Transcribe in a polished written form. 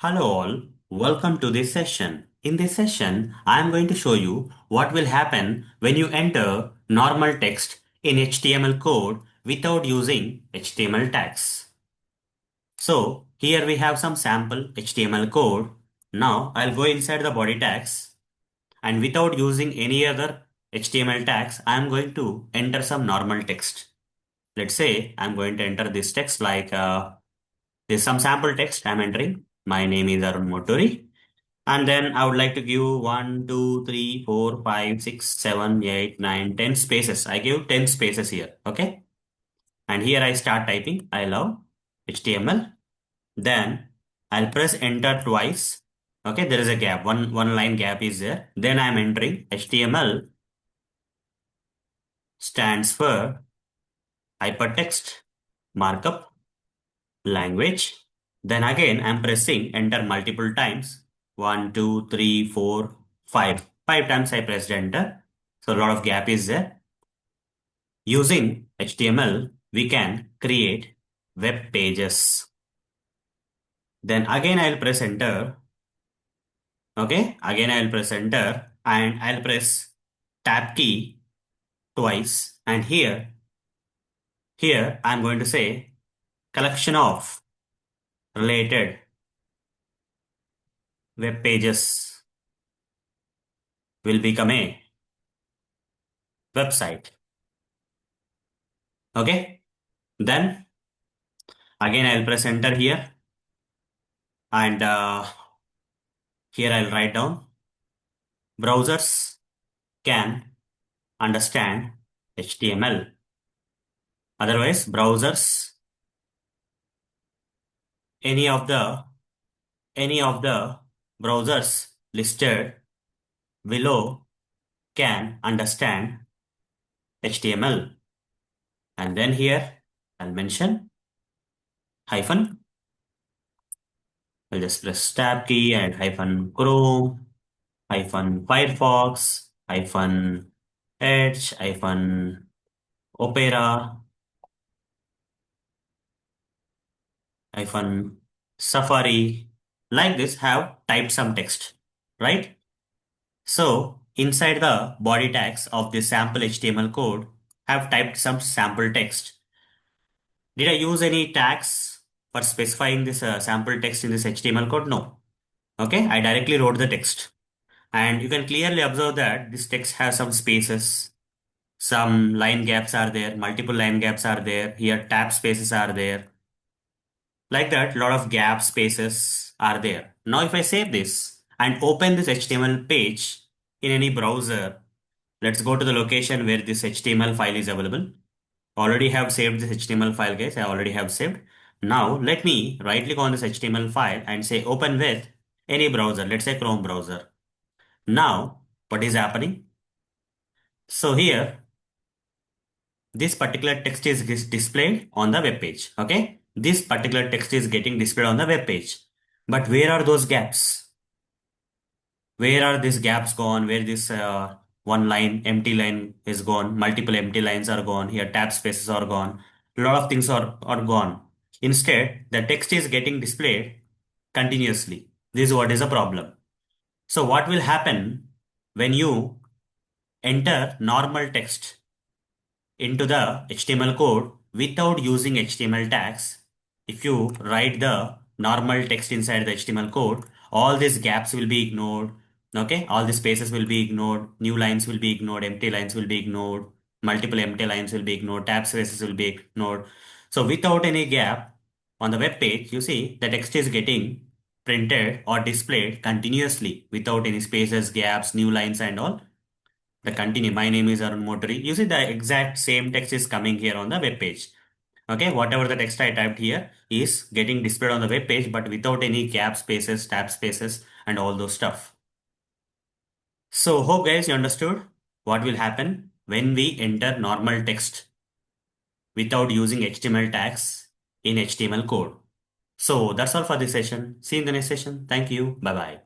Hello all, welcome to this session. In this session, I am going to show you what will happen when you enter normal text in HTML code without using HTML tags. So here we have some sample HTML code. Now I'll go inside the body tags and without using any other HTML tags, I am going to enter some normal text. Let's say I'm going to enter this text like there's some sample text I'm entering. My name is Arun Motori. And then I would like to give 1, 2, 3, 4, 5, 6, 7, 8, 9, 10 spaces. I give 10 spaces here. Okay. And here I start typing I love HTML. Then I'll press enter twice. Okay. There is a gap. One line gap is there. Then I'm entering HTML stands for hypertext markup language. Then again, I'm pressing enter multiple times. 1, 2, 3, 4, 5. 5 times I pressed enter. So a lot of gap is there. Using HTML, we can create web pages. Then again, I'll press enter. Okay. Again, I'll press enter and I'll press tab key twice. And here I'm going to say collection of related web pages will become a website. Okay. Then again, I'll press enter here and here I'll write down browsers can understand HTML. Otherwise, browsers, any of the browsers listed below can understand HTML. And then here I'll mention hyphen. I'll just press tab key and hyphen Chrome, hyphen Firefox, hyphen Edge, hyphen Opera, hyphen Safari. Like this, have typed some text, right? So inside the body tags of this sample HTML code, have typed some sample text. Did I use any tags for specifying this sample text in this HTML code? No. Okay, I directly wrote the text. And you can clearly observe that this text has some spaces, some line gaps are there, multiple line gaps are there, here tab spaces are there. Like that, a lot of gap spaces are there. Now if I save this and open this HTML page in any browser, let's go to the location where this HTML file is available. Already have saved this HTML file, guys. I already have saved. Now let me right click on this HTML file and say open with any browser. Let's say Chrome browser. Now what is happening? So here this particular text is displayed on the web page. Okay. This particular text is getting displayed on the web page. But where are those gaps? Where are these gaps gone? Where this one line, empty line is gone? Multiple empty lines are gone. Here tab spaces are gone. A lot of things are gone. Instead, the text is getting displayed continuously. This is what is a problem. So what will happen when you enter normal text into the HTML code without using HTML tags? If you write the normal text inside the HTML code, all these gaps will be ignored. Okay, all the spaces will be ignored, new lines will be ignored, empty lines will be ignored, multiple empty lines will be ignored, tab spaces will be ignored. So without any gap on the web page, you see the text is getting printed or displayed continuously without any spaces, gaps, new lines and all. The continue, my name is Arun Motori. You see the exact same text is coming here on the web page. Okay, whatever the text I typed here is getting displayed on the web page, but without any gap spaces, tab spaces, and all those stuff. So hope guys you understood what will happen when we enter normal text without using HTML tags in HTML code. So that's all for this session. See you in the next session. Thank you. Bye bye.